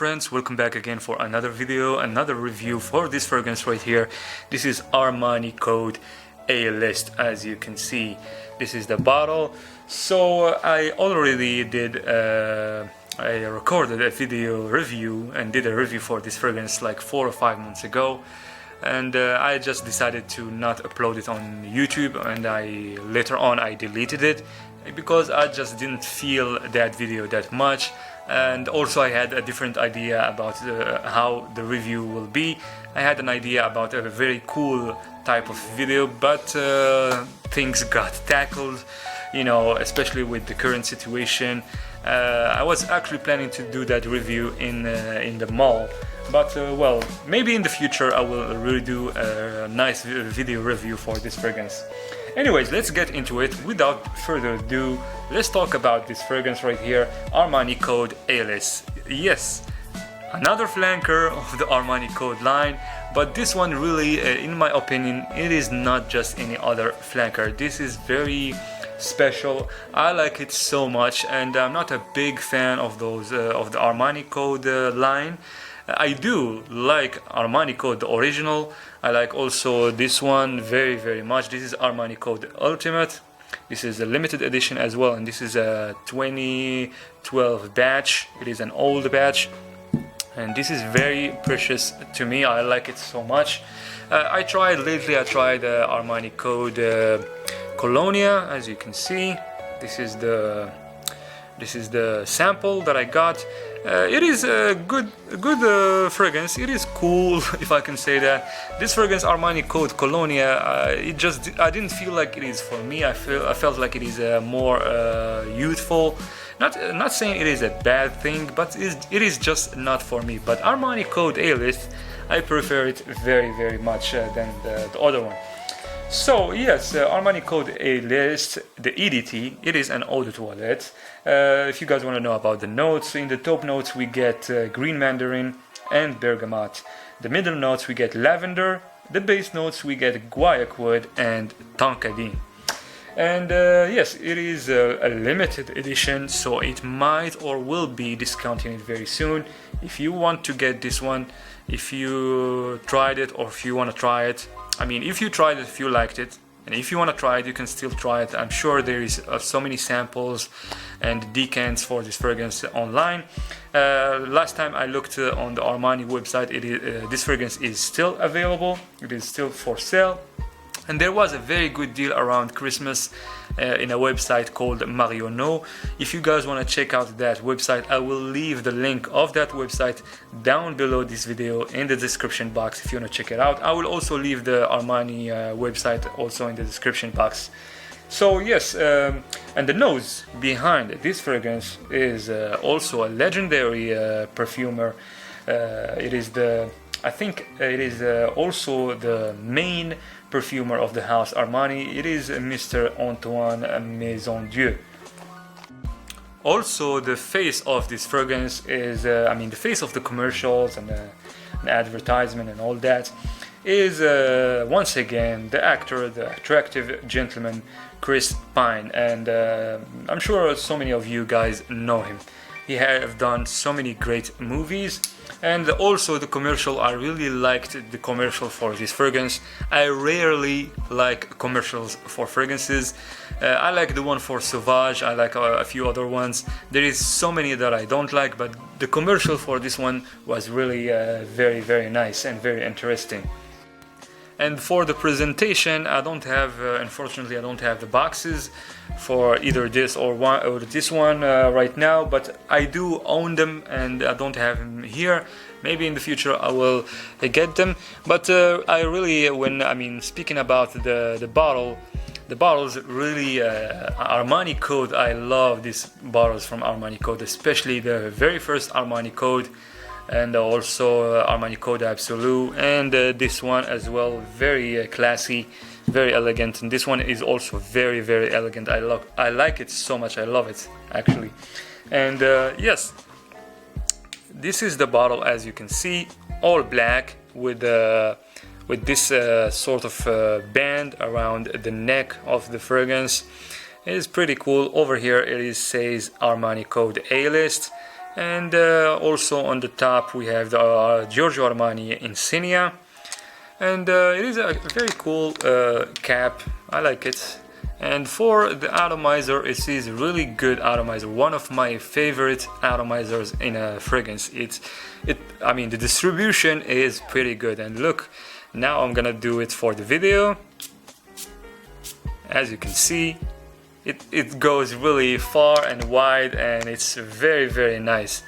friends, welcome back again for another video, another review for this fragrance right here. This is Armani Code A-List. As you can see, this is the bottle. So I already did I recorded a video review and did a review for this fragrance like 4 or 5 months ago, and I just decided to not upload it on YouTube, and later on I deleted it because I just didn't feel that video that much. And also I had a different idea about how the review will be. I had an idea about a very cool type of video, but things got tackled, you know, especially with the current situation. I was actually planning to do that review in the mall, but well, maybe in the future I will really do a nice video review for this fragrance. Anyways, let's get into it. Without further ado, let's talk about this fragrance right here, Armani Code A-List. Yes, another flanker of the Armani Code line, but this one really, in my opinion, it is not just any other flanker. This is very special. I like it so much, and I'm not a big fan of those of the Armani Code line. I do like Armani Code, the original. I like also this one very much. This is Armani Code Ultimate. This is a limited edition as well, and this is a 2012 batch. It is an old batch, and this is very precious to me. I like it so much. I tried Armani Code Colonia. As you can see, this is the sample that I got. It is a good fragrance. It is cool, if I can say that. This fragrance, Armani Code Colonia, I didn't feel like it is for me. I felt like it is more youthful. Not saying it is a bad thing, but it is just not for me. But Armani Code A-List, I prefer it very much than the other one. So yes, Armani Code A-List, the EDT, it is an eau de toilette. If you guys want to know about the notes, in the top notes we get green mandarin and bergamot. The middle notes we get lavender. The base notes we get guaiac wood and tonka-bean. And yes, it is a limited edition, so it might or will be discontinued very soon. If you want to get this one, if you tried it or if you want to try it, I mean, if you tried it, if you liked it, and if you want to try it, you can still try it. I'm sure there is so many samples and decants for this fragrance online. Last time I looked on the Armani website, this fragrance is still available. It is still for sale. And there was a very good deal around Christmas in a website called Marionneau. If you guys want to check out that website, I will leave the link of that website down below this video in the description box if you want to check it out. I will also leave the Armani website also in the description box. So yes, and the nose behind this fragrance is also a legendary perfumer. I think it is also the main perfumer of the house Armani. It is Mr. Antoine Maisondieu. Also, the face of this fragrance is, the face of the commercials and the advertisement and all that is once again the actor, the attractive gentleman Chris Pine, and I'm sure so many of you guys know him. He has done so many great movies, and also the commercial. I really liked the commercial for this fragrance. I rarely like commercials for fragrances. I like the one for Sauvage. I like a few other ones. There is so many that I don't like, but the commercial for this one was really very nice and very interesting. And for the presentation, I don't have, unfortunately, I don't have the boxes for either this or this one right now, but I do own them and I don't have them here. Maybe in the future I will get them. But I really, speaking about the bottles really, Armani Code, I love these bottles from Armani Code, especially the very first Armani Code, and also Armani Code Absolute, and this one as well. Very classy, very elegant, and this one is also very elegant. I like it so much. I love it actually. And yes, this is the bottle, as you can see, all black with this sort of band around the neck of the fragrance. It is pretty cool. Over here it says Armani Code A-List. And also on the top we have the Giorgio Armani Insignia, and it is a very cool cap. I like it. And for the atomizer, it is really good atomizer, one of my favorite atomizers in a fragrance. I mean, the distribution is pretty good. And look, now I'm gonna do it for the video. As you can see, it goes really far and wide, and it's very, very nice.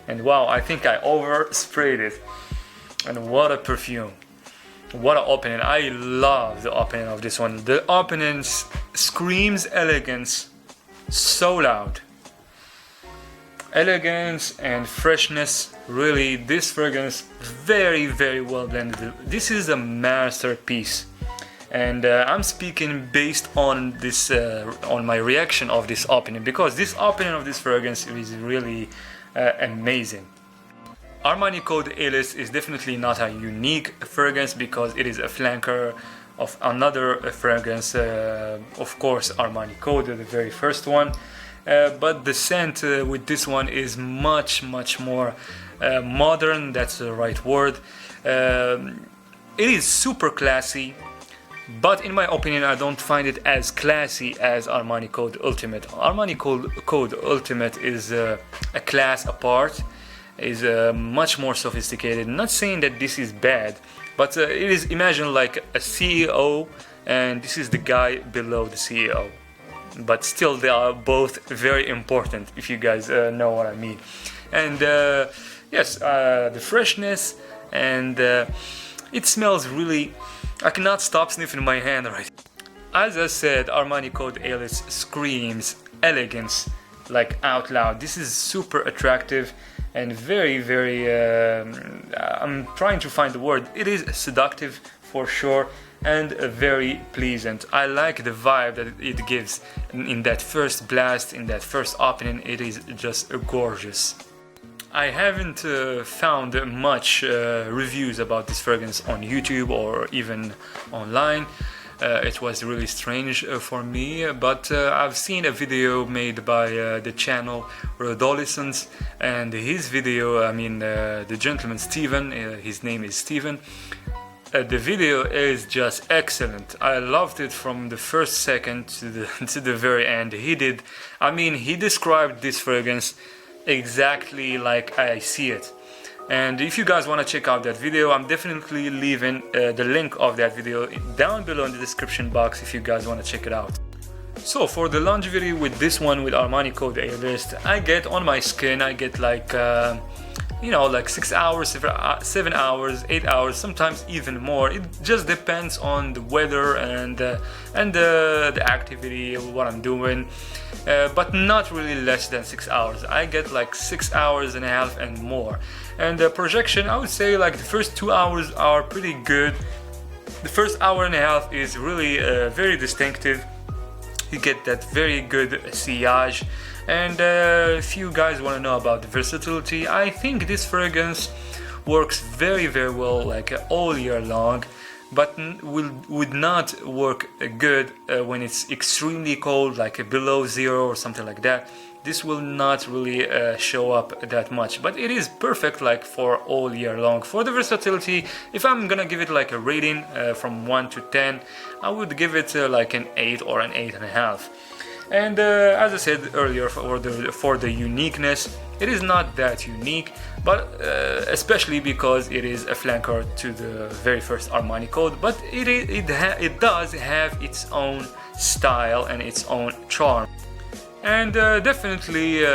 And wow, I think I oversprayed it. And what a perfume. What an opening. I love the opening of this one. The opening screams elegance so loud. Elegance and freshness. Really, this fragrance very, very well blended. This is a masterpiece. And I'm speaking based on this, on my reaction of this opening, because this opening of this fragrance is really amazing. Armani Code A-List is definitely not a unique fragrance because it is a flanker of another fragrance, of course Armani Code, the very first one. But the scent with this one is much more modern, that's the right word. It is super classy, but in my opinion I don't find it as classy as Armani Code Ultimate. Armani Code Ultimate is a class apart, is much more sophisticated. Not saying that this is bad, but it is, imagine like a CEO and this is the guy below the CEO, but still they are both very important, if you guys know what I mean. And yes, the freshness, and it smells really, I cannot stop sniffing my hand right. As I said, Armani Code A-List screams elegance like out loud. This is super attractive and very, I'm trying to find the word. It is seductive for sure, and very pleasant. I like the vibe that it gives in that first blast, in that first opening. It is just gorgeous. I haven't found much reviews about this fragrance on YouTube or even online. It was really strange for me, but I've seen a video made by the channel Rodolissons, and his video, I mean the gentleman Steven, his name is Steven. The video is just excellent. I loved it from the first second to the very end. He described this fragrance exactly like I see it. And if you guys want to check out that video, I'm definitely leaving the link of that video down below in the description box if you guys want to check it out. So for the longevity with this one, with Armani Code A-List, I get on my skin, I get like like 6 hours, 7 hours, 8 hours, sometimes even more. It just depends on the weather and the activity, what I'm doing, but not really less than 6 hours. I get like 6 hours and a half and more. And the projection, I would say like the first 2 hours are pretty good. The first hour and a half is really very distinctive. You get that very good sillage. And if you guys want to know about the versatility, I think this fragrance works very well like all year long, but would not work good when it's extremely cold, like below zero or something like that. This will not really show up that much, but it is perfect like for all year long. For the versatility, if I'm gonna give it like a rating from 1 to 10, I would give it like an 8 or an 8.5. And as I said earlier, for the uniqueness, it is not that unique, but especially because it is a flanker to the very first Armani Code, but it does have its own style and its own charm. And definitely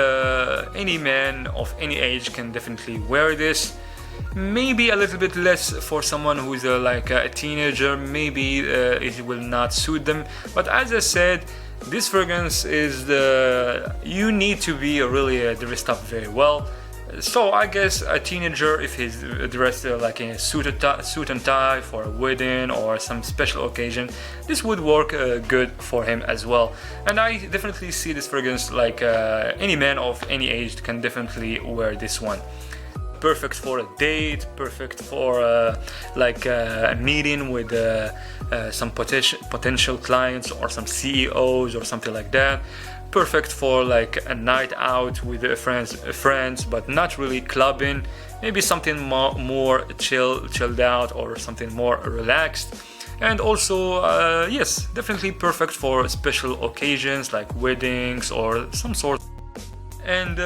any man of any age can definitely wear this. Maybe a little bit less for someone who is like a teenager, maybe it will not suit them, but as I said, this fragrance is you need to be really dressed up very well. So I guess a teenager, if he's dressed like in a suit and tie for a wedding or some special occasion, this would work good for him as well. And I definitely see this fragrance like any man of any age can definitely wear this one. Perfect for a date, perfect for like a meeting with some potential clients or some CEOs or something like that. perfect for like a night out with friends, but not really clubbing. Maybe something more chilled out, or something more relaxed. And also, yes, definitely perfect for special occasions like weddings or some sort. And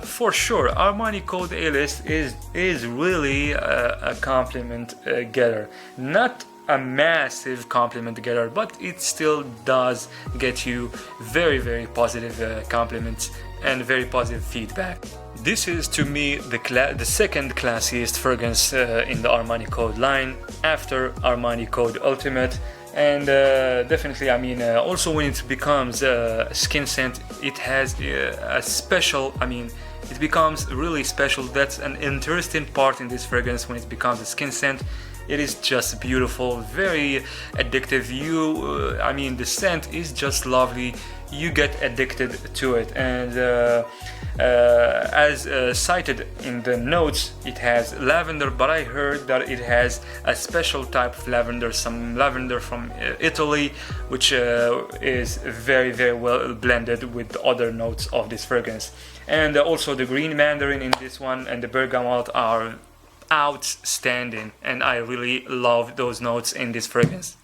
for sure, Armani Code A-List is really a compliment getter. Not a massive compliment getter, but it still does get you very positive compliments and very positive feedback. This is to me the second classiest fragrance in the Armani Code line, after Armani Code Ultimate. And definitely, I mean, also when it becomes a skin scent, it has a special, I mean, it becomes really special. That's an interesting part in this fragrance. When it becomes a skin scent, it is just beautiful, very addictive. I mean, the scent is just lovely. You get addicted to it. And as cited in the notes, it has lavender, but I heard that it has a special type of lavender, some lavender from Italy, which is very well blended with the other notes of this fragrance. And also the green mandarin in this one and the bergamot are outstanding, and I really love those notes in this fragrance.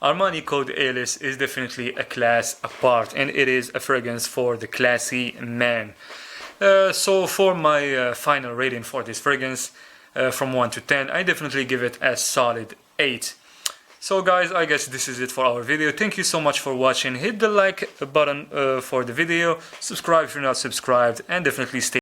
Armani Code A-List is definitely a class apart, and it is a fragrance for the classy man. So for my final rating for this fragrance, from 1 to 10, I definitely give it a solid 8. So guys, I guess this is it for our video. Thank you so much for watching. Hit the like button for the video, subscribe if you're not subscribed, and definitely stay